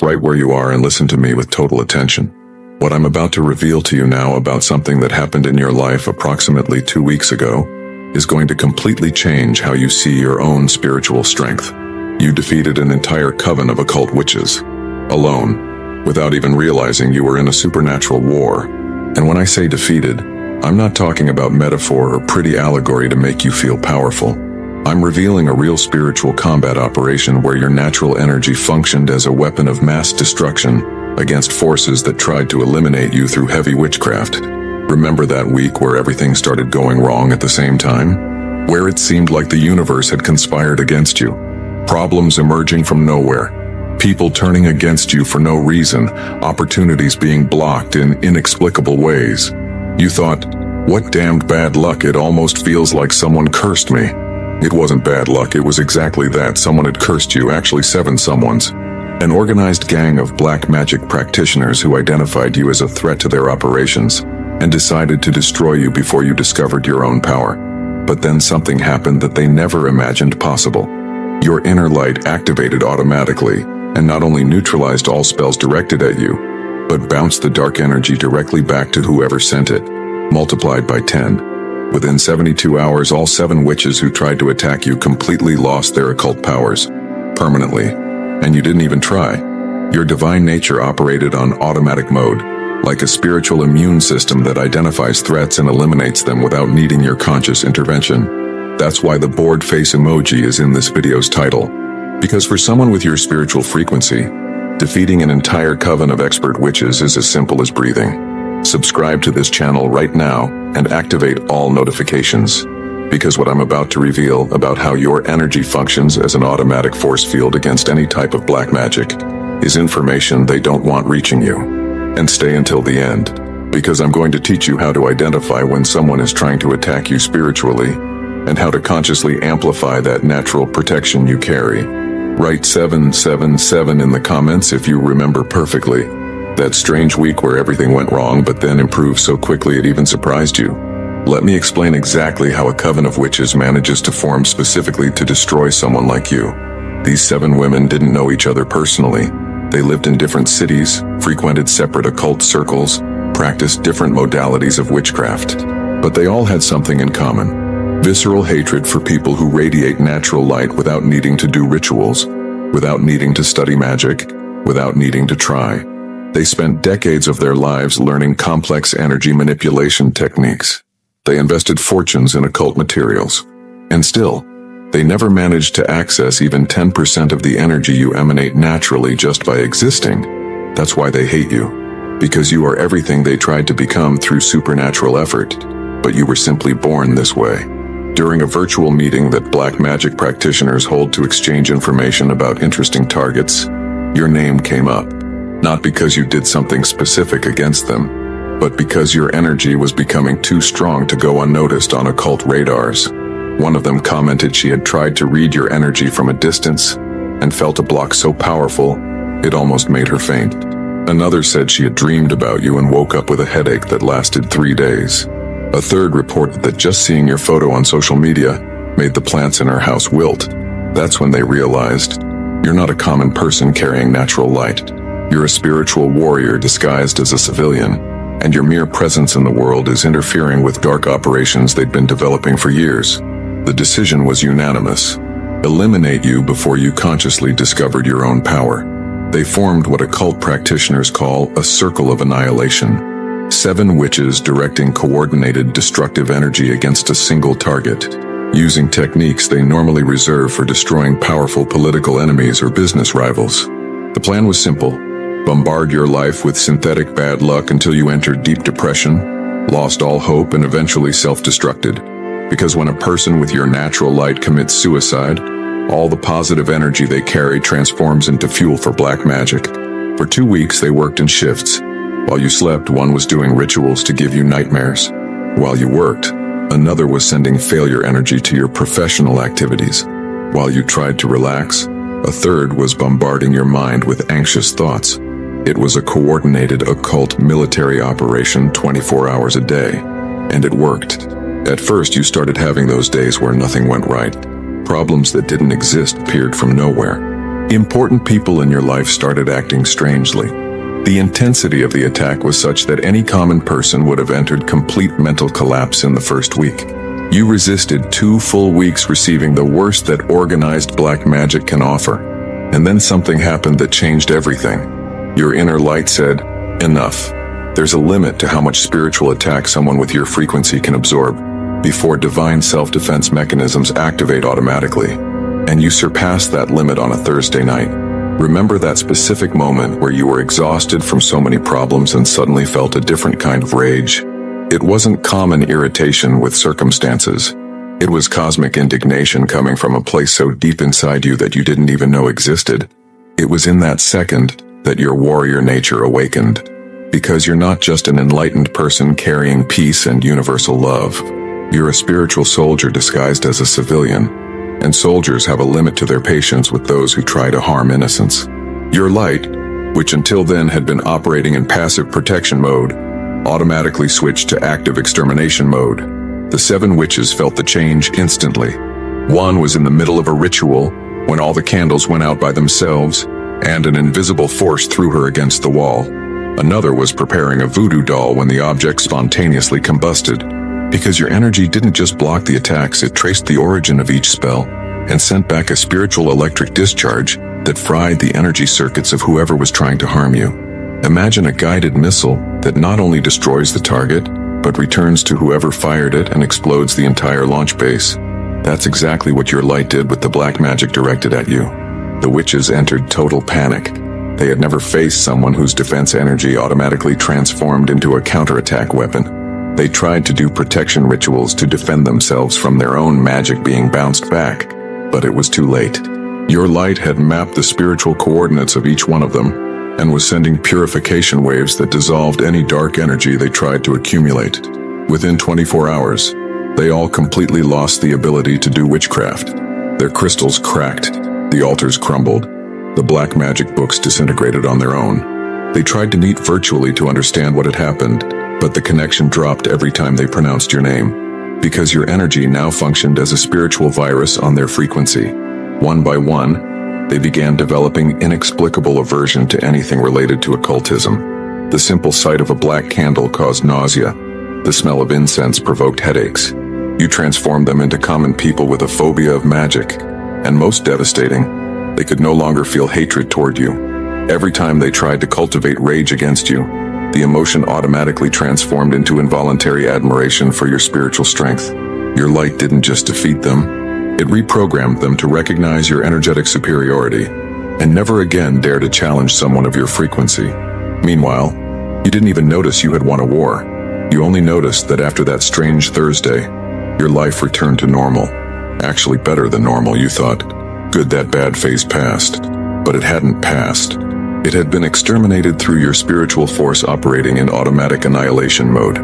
right where you are and listen to me with total attention. What I'm about to reveal to you now about something that happened in your life approximately 2 weeks ago is going to completely change how you see your own spiritual strength. You defeated an entire coven of occult witches, alone, without even realizing you were in a supernatural war. And when I say defeated, I'm not talking about metaphor or pretty allegory to make you feel powerful. I'm revealing a real spiritual combat operation where your natural energy functioned as a weapon of mass destruction against forces that tried to eliminate you through heavy witchcraft. Remember that week where everything started going wrong at the same time? Where it seemed like the universe had conspired against you. Problems emerging from nowhere. People turning against you for no reason. Opportunities being blocked in inexplicable ways. You thought, what damned bad luck, it almost feels like someone cursed me. It wasn't bad luck, it was exactly that. Someone had cursed you, actually 7 someones. An organized gang of black magic practitioners who identified you as a threat to their operations and decided to destroy you before you discovered your own power. But then something happened that they never imagined possible. Your inner light activated automatically and not only neutralized all spells directed at you, but bounced the dark energy directly back to whoever sent it, multiplied by 10. Within 72 hours, all 7 witches who tried to attack you completely lost their occult powers, permanently, and you didn't even try. Your divine nature operated on automatic mode, like a spiritual immune system that identifies threats and eliminates them without needing your conscious intervention. That's why the bored face emoji is in this video's title. Because for someone with your spiritual frequency, defeating an entire coven of expert witches is as simple as breathing. Subscribe to this channel right now and activate all notifications, because what I'm about to reveal about how your energy functions as an automatic force field against any type of black magic is information they don't want reaching you. And stay until the end, because I'm going to teach you how to identify when someone is trying to attack you spiritually and how to consciously amplify that natural protection you carry. Write 777 in the comments if you remember perfectly. That strange week where everything went wrong but then improved so quickly it even surprised you. Let me explain exactly how a coven of witches manages to form specifically to destroy someone like you. These 7 women didn't know each other personally. They lived in different cities, frequented separate occult circles, practiced different modalities of witchcraft. But they all had something in common. Visceral hatred for people who radiate natural light without needing to do rituals, without needing to study magic, without needing to try. They spent decades of their lives learning complex energy manipulation techniques. They invested fortunes in occult materials. And still, they never managed to access even 10% of the energy you emanate naturally just by existing. That's why they hate you. Because you are everything they tried to become through supernatural effort, but you were simply born this way. During a virtual meeting that black magic practitioners hold to exchange information about interesting targets, your name came up. Not because you did something specific against them, but because your energy was becoming too strong to go unnoticed on occult radars. One of them commented she had tried to read your energy from a distance and felt a block so powerful, it almost made her faint. Another said she had dreamed about you and woke up with a headache that lasted 3 days. A third reported that just seeing your photo on social media made the plants in her house wilt. That's when they realized, you're not a common person carrying natural light. You're a spiritual warrior disguised as a civilian, and your mere presence in the world is interfering with dark operations they'd been developing for years. The decision was unanimous. Eliminate you before you consciously discovered your own power. They formed what occult practitioners call a circle of annihilation. 7 witches directing coordinated destructive energy against a single target, using techniques they normally reserve for destroying powerful political enemies or business rivals. The plan was simple. Bombard your life with synthetic bad luck until you entered deep depression, lost all hope, and eventually self-destructed. Because when a person with your natural light commits suicide, all the positive energy they carry transforms into fuel for black magic. For 2 weeks they worked in shifts. While you slept, one was doing rituals to give you nightmares. While you worked, another was sending failure energy to your professional activities. While you tried to relax, a third was bombarding your mind with anxious thoughts. It was a coordinated occult military operation 24 hours a day, and it worked. At first you started having those days where nothing went right. Problems that didn't exist appeared from nowhere. Important people in your life started acting strangely. The intensity of the attack was such that any common person would have entered complete mental collapse in the first week. You resisted 2 full weeks receiving the worst that organized black magic can offer. And then something happened that changed everything. Your inner light said, "Enough. There's a limit to how much spiritual attack someone with your frequency can absorb before divine self-defense mechanisms activate automatically." And you surpassed that limit on a Thursday night. Remember that specific moment where you were exhausted from so many problems and suddenly felt a different kind of rage? It wasn't common irritation with circumstances. It was cosmic indignation coming from a place so deep inside you that you didn't even know existed. It was in that second that your warrior nature awakened. Because you're not just an enlightened person carrying peace and universal love. You're a spiritual soldier disguised as a civilian. And soldiers have a limit to their patience with those who try to harm innocence. Your light, which until then had been operating in passive protection mode, automatically switched to active extermination mode. The 7 witches felt the change instantly. One was in the middle of a ritual when all the candles went out by themselves and an invisible force threw her against the wall. Another was preparing a voodoo doll when the object spontaneously combusted. Because your energy didn't just block the attacks, it traced the origin of each spell and sent back a spiritual electric discharge that fried the energy circuits of whoever was trying to harm you. Imagine a guided missile that not only destroys the target, but returns to whoever fired it and explodes the entire launch base. That's exactly what your light did with the black magic directed at you. The witches entered total panic. They had never faced someone whose defense energy automatically transformed into a counterattack weapon. They tried to do protection rituals to defend themselves from their own magic being bounced back, but it was too late. Your light had mapped the spiritual coordinates of each one of them, and was sending purification waves that dissolved any dark energy they tried to accumulate. Within 24 hours, they all completely lost the ability to do witchcraft. Their crystals cracked, the altars crumbled, the black magic books disintegrated on their own. They tried to meet virtually to understand what had happened, but the connection dropped every time they pronounced your name, because your energy now functioned as a spiritual virus on their frequency. One by one, they began developing inexplicable aversion to anything related to occultism. The simple sight of a black candle caused nausea. The smell of incense provoked headaches. You transformed them into common people with a phobia of magic. And most devastating, they could no longer feel hatred toward you. Every time they tried to cultivate rage against you, the emotion automatically transformed into involuntary admiration for your spiritual strength. Your light didn't just defeat them, it reprogrammed them to recognize your energetic superiority and never again dare to challenge someone of your frequency. Meanwhile, you didn't even notice you had won a war. You only noticed that after that strange Thursday, your life returned to normal. Actually better than normal, you thought. Good, that bad phase passed. But it hadn't passed. It had been exterminated through your spiritual force operating in automatic annihilation mode.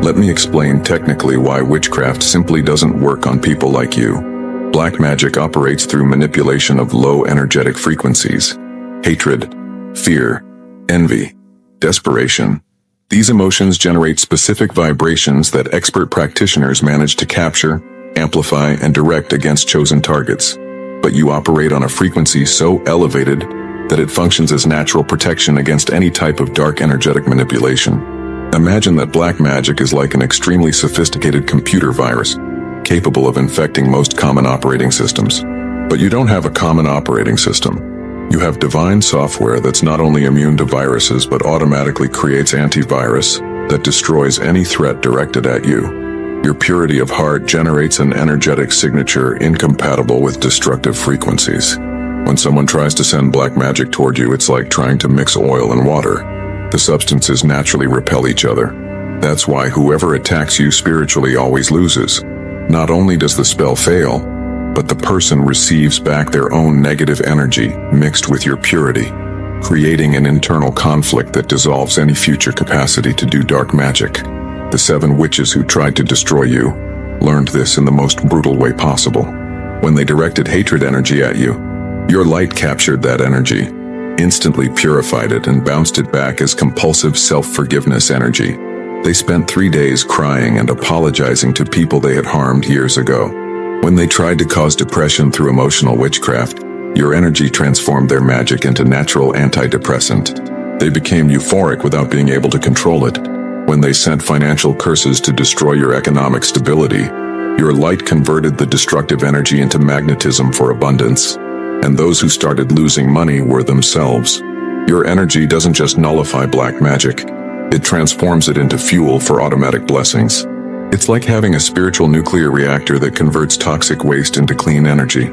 Let me explain technically why witchcraft simply doesn't work on people like you. Black magic operates through manipulation of low energetic frequencies. Hatred, fear, envy, desperation. These emotions generate specific vibrations that expert practitioners manage to capture, amplify, and direct against chosen targets. But you operate on a frequency so elevated that it functions as natural protection against any type of dark energetic manipulation. Imagine that black magic is like an extremely sophisticated computer virus, capable of infecting most common operating systems. But you don't have a common operating system. You have divine software that's not only immune to viruses but automatically creates antivirus that destroys any threat directed at you. Your purity of heart generates an energetic signature incompatible with destructive frequencies. When someone tries to send black magic toward you, it's like trying to mix oil and water. The substances naturally repel each other. That's why whoever attacks you spiritually always loses. Not only does the spell fail, but the person receives back their own negative energy mixed with your purity, creating an internal conflict that dissolves any future capacity to do dark magic. The 7 witches who tried to destroy you learned this in the most brutal way possible. When they directed hatred energy at you, your light captured that energy, instantly purified it, and bounced it back as compulsive self-forgiveness energy. They spent 3 days crying and apologizing to people they had harmed years ago. When they tried to cause depression through emotional witchcraft, Your energy transformed their magic into natural antidepressant. They became euphoric without being able to control it. When they sent financial curses to destroy your economic stability, your light converted the destructive energy into magnetism for abundance. And those who started losing money were themselves. Your energy doesn't just nullify black magic, it transforms it into fuel for automatic blessings. It's like having a spiritual nuclear reactor that converts toxic waste into clean energy.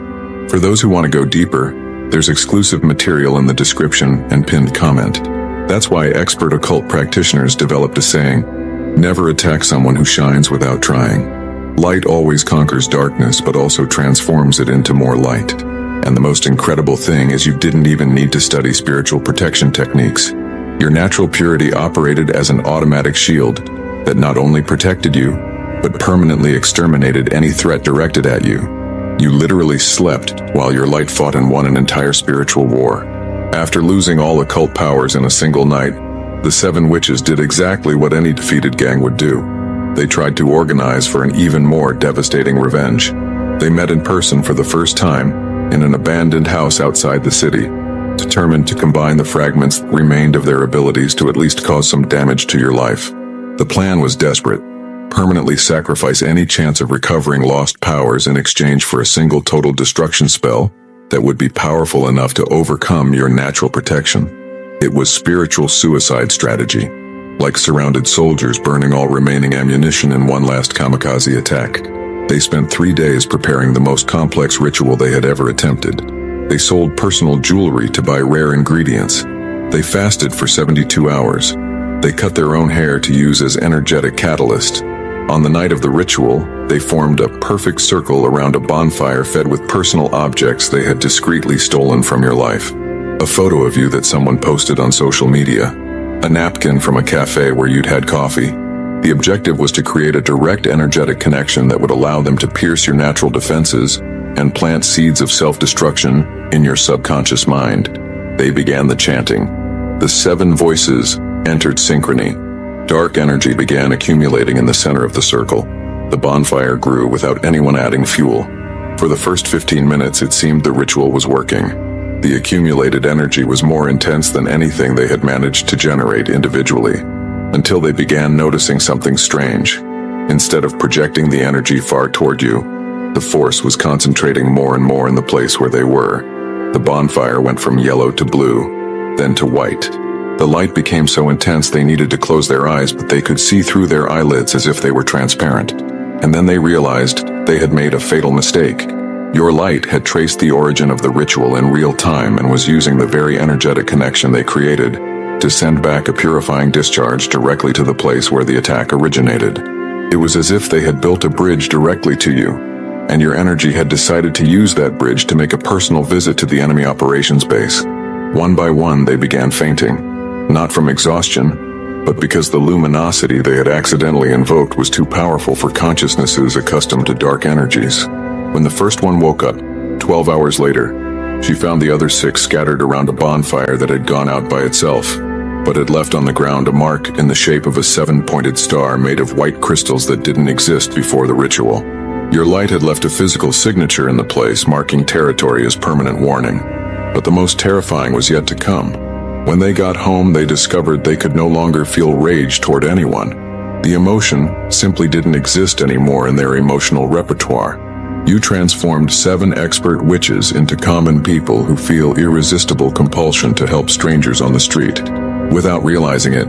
For those who want to go deeper, there's exclusive material in the description and pinned comment. That's why expert occult practitioners developed a saying, never attack someone who shines without trying. Light always conquers darkness, but also transforms it into more light. And the most incredible thing is you didn't even need to study spiritual protection techniques. Your natural purity operated as an automatic shield that not only protected you, but permanently exterminated any threat directed at you. You literally slept while your light fought and won an entire spiritual war. After losing all occult powers in a single night, the 7 witches did exactly what any defeated gang would do. They tried to organize for an even more devastating revenge. They met in person for the first time in an abandoned house outside the city, determined to combine the fragments that remained of their abilities to at least cause some damage to your life. The plan was desperate. Permanently sacrifice any chance of recovering lost powers in exchange for a single total destruction spell that would be powerful enough to overcome your natural protection. It was spiritual suicide strategy, like surrounded soldiers burning all remaining ammunition in one last kamikaze attack. They spent 3 days preparing the most complex ritual they had ever attempted. They sold personal jewelry to buy rare ingredients. They fasted for 72 hours. They cut their own hair to use as energetic catalyst. On the night of the ritual, they formed a perfect circle around a bonfire fed with personal objects they had discreetly stolen from your life. A photo of you that someone posted on social media. A napkin from a cafe where you'd had coffee. The objective was to create a direct energetic connection that would allow them to pierce your natural defenses and plant seeds of self-destruction in your subconscious mind. They began the chanting. The 7 voices entered synchrony. Dark energy began accumulating in the center of the circle. The bonfire grew without anyone adding fuel. For the first 15 minutes, it seemed the ritual was working. The accumulated energy was more intense than anything they had managed to generate individually, until they began noticing something strange. Instead of projecting the energy far toward you, the force was concentrating more and more in the place where they were. The bonfire went from yellow to blue, then to white. The light became so intense they needed to close their eyes, but they could see through their eyelids as if they were transparent. And then they realized they had made a fatal mistake. Your light had traced the origin of the ritual in real time and was using the very energetic connection they created to send back a purifying discharge directly to the place where the attack originated. It was as if they had built a bridge directly to you, and your energy had decided to use that bridge to make a personal visit to the enemy operations base. One by one, they began fainting. Not from exhaustion, but because the luminosity they had accidentally invoked was too powerful for consciousnesses accustomed to dark energies. When the first one woke up, 12 hours later, she found the other 6 scattered around a bonfire that had gone out by itself, but had left on the ground a mark in the shape of a 7-pointed star made of white crystals that didn't exist before the ritual. Your light had left a physical signature in the place, marking territory as permanent warning. But the most terrifying was yet to come. When they got home, they discovered they could no longer feel rage toward anyone. The emotion simply didn't exist anymore in their emotional repertoire. You transformed 7 expert witches into common people who feel irresistible compulsion to help strangers on the street. Without realizing it,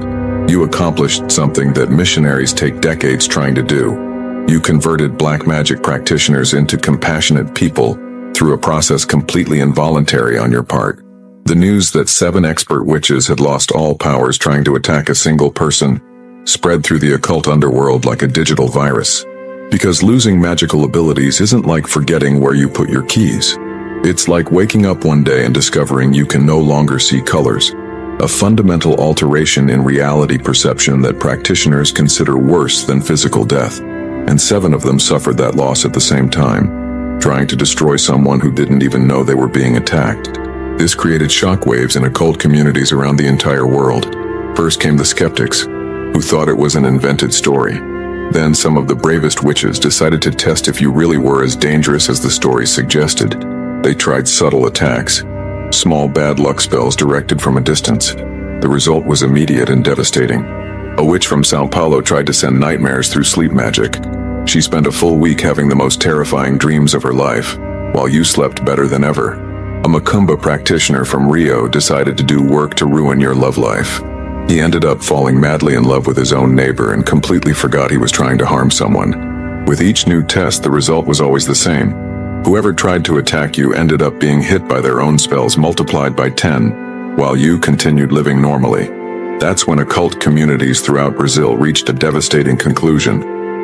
you accomplished something that missionaries take decades trying to do. You converted black magic practitioners into compassionate people through a process completely involuntary on your part. The news that 7 expert witches had lost all powers trying to attack a single person spread through the occult underworld like a digital virus. Because losing magical abilities isn't like forgetting where you put your keys. It's like waking up one day and discovering you can no longer see colors. A fundamental alteration in reality perception that practitioners consider worse than physical death. And 7 of them suffered that loss at the same time, trying to destroy someone who didn't even know they were being attacked. This created shockwaves in occult communities around the entire world. First came the skeptics, who thought it was an invented story. Then some of the bravest witches decided to test if you really were as dangerous as the story suggested. They tried subtle attacks, small bad luck spells directed from a distance. The result was immediate and devastating. A witch from Sao Paulo tried to send nightmares through sleep magic. She spent a full week having the most terrifying dreams of her life, while you slept better than ever. A Macumba practitioner from Rio decided to do work to ruin your love life. He ended up falling madly in love with his own neighbor and completely forgot he was trying to harm someone. With each new test, the result was always the same. Whoever tried to attack you ended up being hit by their own spells multiplied by 10, while you continued living normally. That's when occult communities throughout Brazil reached a devastating conclusion.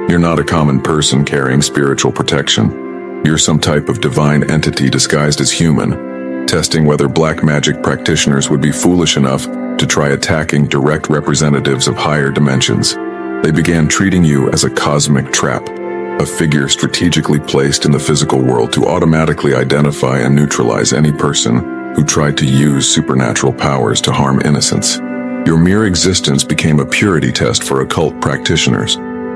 You're not a common person carrying spiritual protection. You're some type of divine entity disguised as human. Testing whether black magic practitioners would be foolish enough to try attacking direct representatives of higher dimensions. They began treating you as a cosmic trap, a figure strategically placed in the physical world to automatically identify and neutralize any person who tried to use supernatural powers to harm innocents. Your mere existence became a purity test for occult practitioners.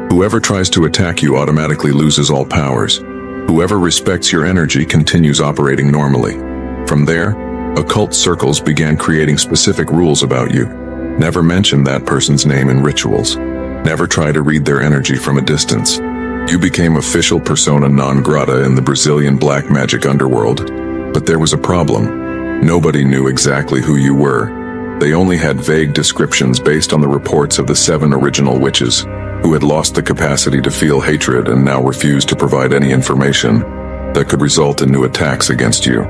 Whoever tries to attack you automatically loses all powers. Whoever respects your energy continues operating normally. From there, occult circles began creating specific rules about you. Never mention that person's name in rituals. Never try to read their energy from a distance. You became official persona non grata in the Brazilian black magic underworld. But there was a problem. Nobody knew exactly who you were. They only had vague descriptions based on the reports of the 7 original witches, who had lost the capacity to feel hatred and now refused to provide any information that could result in new attacks against you.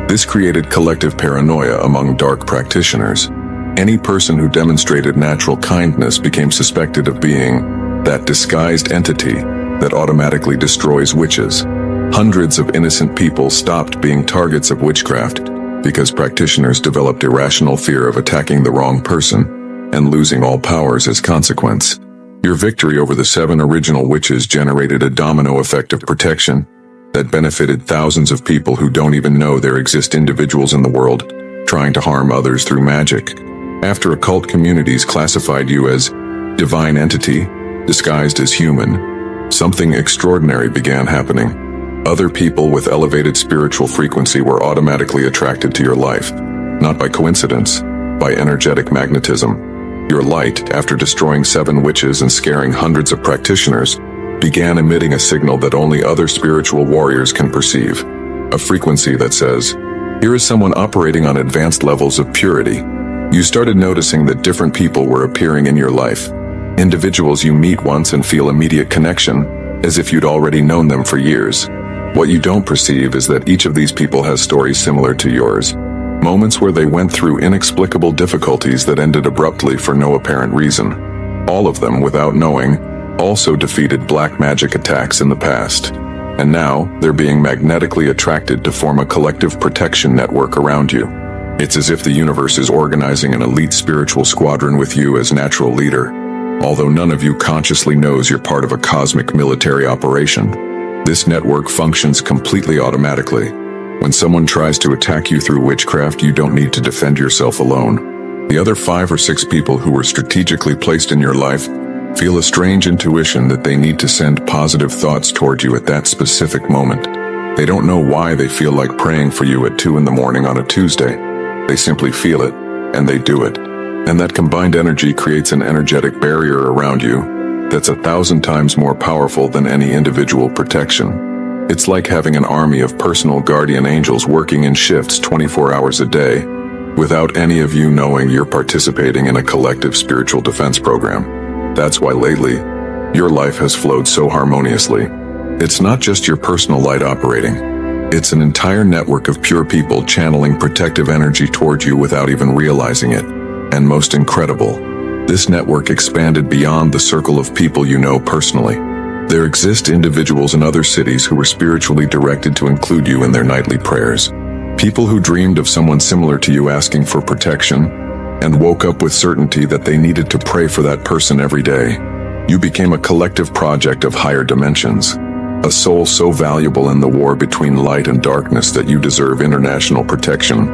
This created collective paranoia among dark practitioners. Any person who demonstrated natural kindness became suspected of being that disguised entity that automatically destroys witches. Hundreds of innocent people stopped being targets of witchcraft because practitioners developed irrational fear of attacking the wrong person and losing all powers as consequence. Your victory over the 7 original witches generated a domino effect of protection that benefited thousands of people who don't even know there exist individuals in the world trying to harm others through magic. After occult communities classified you as divine entity, disguised as human, something extraordinary began happening. Other people with elevated spiritual frequency were automatically attracted to your life, not by coincidence, by energetic magnetism. Your light, after destroying 7 witches and scaring hundreds of practitioners, began emitting a signal that only other spiritual warriors can perceive. A frequency that says, here is someone operating on advanced levels of purity. You started noticing that different people were appearing in your life. Individuals you meet once and feel immediate connection, as if you'd already known them for years. What you don't perceive is that each of these people has stories similar to yours. Moments where they went through inexplicable difficulties that ended abruptly for no apparent reason. All of them, without knowing, also defeated black magic attacks in the past. And now, they're being magnetically attracted to form a collective protection network around you. It's as if the universe is organizing an elite spiritual squadron with you as natural leader, although none of you consciously knows you're part of a cosmic military operation. This network functions completely automatically. When someone tries to attack you through witchcraft, you don't need to defend yourself alone. The other 5 or 6 people who were strategically placed in your life feel a strange intuition that they need to send positive thoughts toward you at that specific moment. They don't know why they feel like praying for you at 2 in the morning on a Tuesday. They simply feel it, and they do it. And that combined energy creates an energetic barrier around you that's 1,000 times more powerful than any individual protection. It's like having an army of personal guardian angels working in shifts 24 hours a day, without any of you knowing you're participating in a collective spiritual defense program. That's why lately, your life has flowed so harmoniously. It's not just your personal light operating. It's an entire network of pure people channeling protective energy toward you without even realizing it. And most incredible, this network expanded beyond the circle of people you know personally. There exist individuals in other cities who were spiritually directed to include you in their nightly prayers. People who dreamed of someone similar to you asking for protection, and woke up with certainty that they needed to pray for that person every day. You became a collective project of higher dimensions. A soul so valuable in the war between light and darkness that you deserve international protection,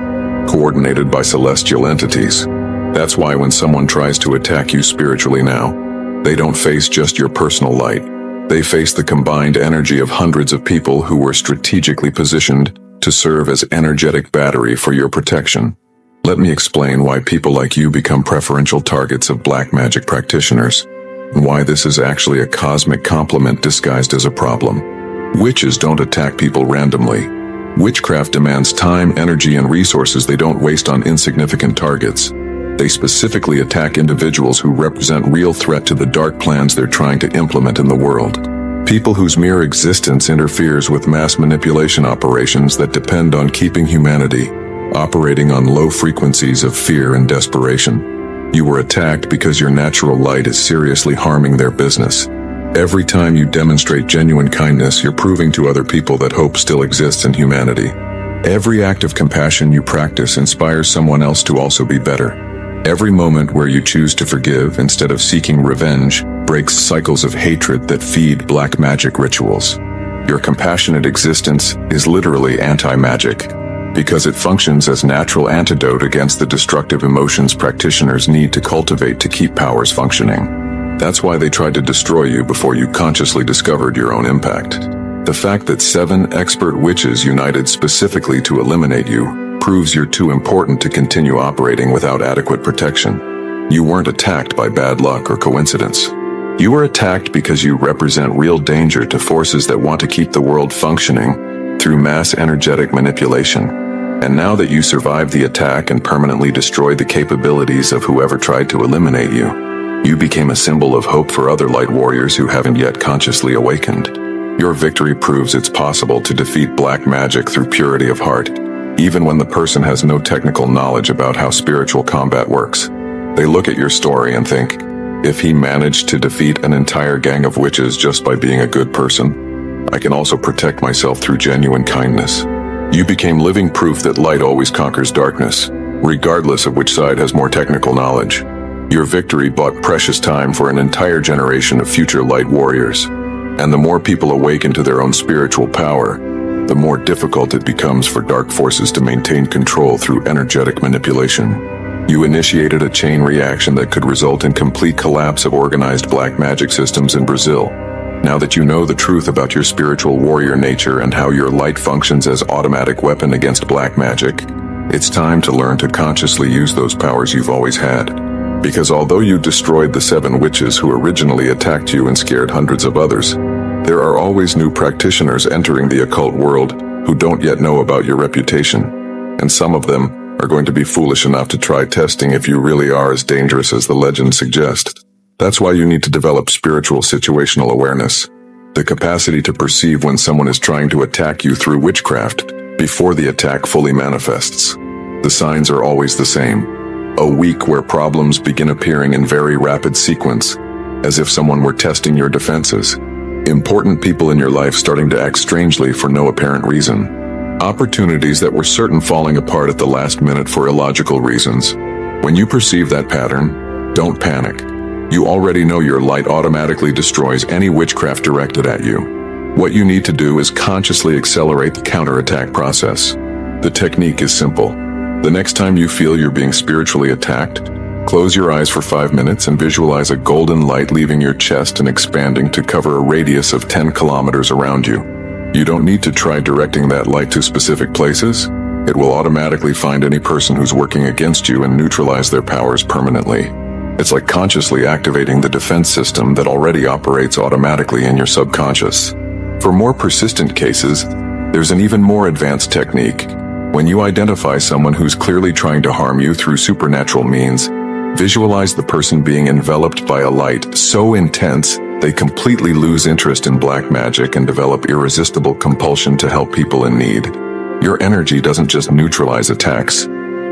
coordinated by celestial entities. That's why when someone tries to attack you spiritually now, they don't face just your personal light. They face the combined energy of hundreds of people who were strategically positioned to serve as energetic battery for your protection. Let me explain why people like you become preferential targets of black magic practitioners, and why this is actually a cosmic compliment disguised as a problem. Witches don't attack people randomly. Witchcraft demands time, energy, and resources they don't waste on insignificant targets. They specifically attack individuals who represent real threat to the dark plans they're trying to implement in the world. People whose mere existence interferes with mass manipulation operations that depend on keeping humanity operating on low frequencies of fear and desperation. You were attacked because your natural light is seriously harming their business. Every time you demonstrate genuine kindness, you're proving to other people that hope still exists in humanity. Every act of compassion you practice inspires someone else to also be better. Every moment where you choose to forgive instead of seeking revenge breaks cycles of hatred that feed black magic rituals. Your compassionate existence is literally anti-magic, because it functions as natural antidote against the destructive emotions practitioners need to cultivate to keep powers functioning. That's why they tried to destroy you before you consciously discovered your own impact. The fact that 7 expert witches united specifically to eliminate you proves you're too important to continue operating without adequate protection. You weren't attacked by bad luck or coincidence. You were attacked because you represent real danger to forces that want to keep the world functioning through mass energetic manipulation. And now that you survived the attack and permanently destroyed the capabilities of whoever tried to eliminate you, you became a symbol of hope for other light warriors who haven't yet consciously awakened. Your victory proves it's possible to defeat black magic through purity of heart, even when the person has no technical knowledge about how spiritual combat works. They look at your story and think, if he managed to defeat an entire gang of witches just by being a good person, I can also protect myself through genuine kindness. You became living proof that light always conquers darkness, regardless of which side has more technical knowledge. Your victory bought precious time for an entire generation of future light warriors. And the more people awaken to their own spiritual power, the more difficult it becomes for dark forces to maintain control through energetic manipulation. You initiated a chain reaction that could result in complete collapse of organized black magic systems in Brazil. Now that you know the truth about your spiritual warrior nature and how your light functions as automatic weapon against black magic, it's time to learn to consciously use those powers you've always had. Because although you destroyed the 7 witches who originally attacked you and scared hundreds of others, there are always new practitioners entering the occult world who don't yet know about your reputation. And some of them are going to be foolish enough to try testing if you really are as dangerous as the legends suggest. That's why you need to develop spiritual situational awareness, the capacity to perceive when someone is trying to attack you through witchcraft before the attack fully manifests. The signs are always the same. A week where problems begin appearing in very rapid sequence, as if someone were testing your defenses. Important people in your life starting to act strangely for no apparent reason. Opportunities that were certain falling apart at the last minute for illogical reasons. When you perceive that pattern, don't panic. You already know your light automatically destroys any witchcraft directed at you. What you need to do is consciously accelerate the counterattack process. The technique is simple. The next time you feel you're being spiritually attacked, close your eyes for 5 minutes and visualize a golden light leaving your chest and expanding to cover a radius of 10 kilometers around you. You don't need to try directing that light to specific places. It will automatically find any person who's working against you and neutralize their powers permanently. It's like consciously activating the defense system that already operates automatically in your subconscious. For more persistent cases, there's an even more advanced technique. When you identify someone who's clearly trying to harm you through supernatural means, visualize the person being enveloped by a light so intense they completely lose interest in black magic and develop irresistible compulsion to help people in need. Your energy doesn't just neutralize attacks.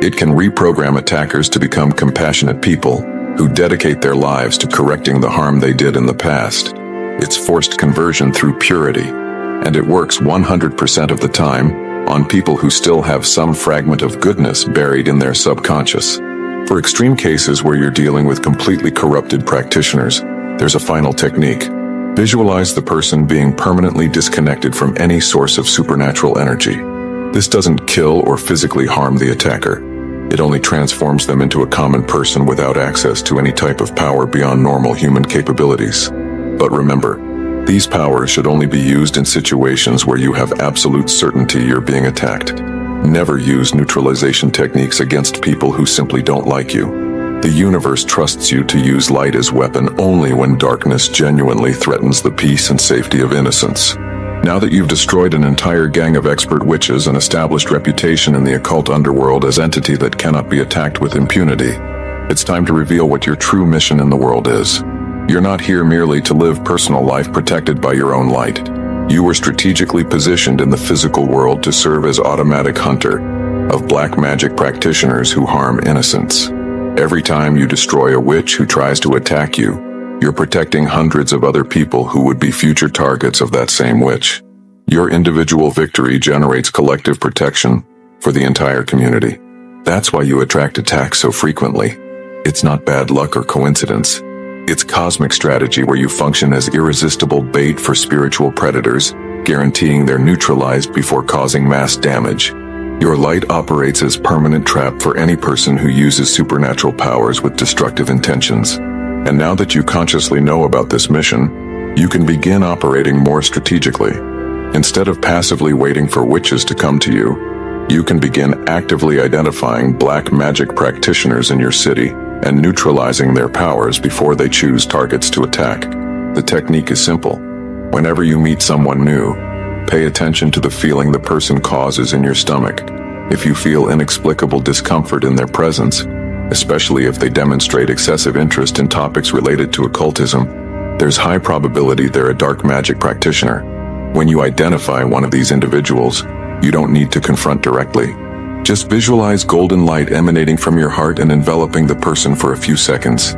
It can reprogram attackers to become compassionate people who dedicate their lives to correcting the harm they did in the past. It's forced conversion through purity, and it works 100% of the time on people who still have some fragment of goodness buried in their subconscious. For extreme cases where you're dealing with completely corrupted practitioners, there's a final technique. Visualize the person being permanently disconnected from any source of supernatural energy. This doesn't kill or physically harm the attacker. It only transforms them into a common person without access to any type of power beyond normal human capabilities. But remember, These powers should only be used in situations where you have absolute certainty you're being attacked. Never use neutralization techniques against people who simply don't like you. The universe trusts you to use light as weapon only when darkness genuinely threatens the peace and safety of innocence. Now that you've destroyed an entire gang of expert witches and established reputation in the occult underworld as entity that cannot be attacked with impunity, it's time to reveal what your true mission in the world is. You're not here merely to live personal life protected by your own light. You were strategically positioned in the physical world to serve as automatic hunter of black magic practitioners who harm innocents. Every time you destroy a witch who tries to attack you, you're protecting hundreds of other people who would be future targets of that same witch. Your individual victory generates collective protection for the entire community. That's why you attract attacks so frequently. It's not bad luck or coincidence. It's cosmic strategy where you function as irresistible bait for spiritual predators, guaranteeing they're neutralized before causing mass damage. Your light operates as permanent trap for any person who uses supernatural powers with destructive intentions. And now that you consciously know about this mission, you can begin operating more strategically. Instead of passively waiting for witches to come to you, you can begin actively identifying black magic practitioners in your city and neutralizing their powers before they choose targets to attack. The technique is simple. Whenever you meet someone new, pay attention to the feeling the person causes in your stomach. If you feel inexplicable discomfort in their presence, especially if they demonstrate excessive interest in topics related to occultism, there's high probability they're a dark magic practitioner. When you identify one of these individuals, you don't need to confront directly. Just visualize golden light emanating from your heart and enveloping the person for a few seconds.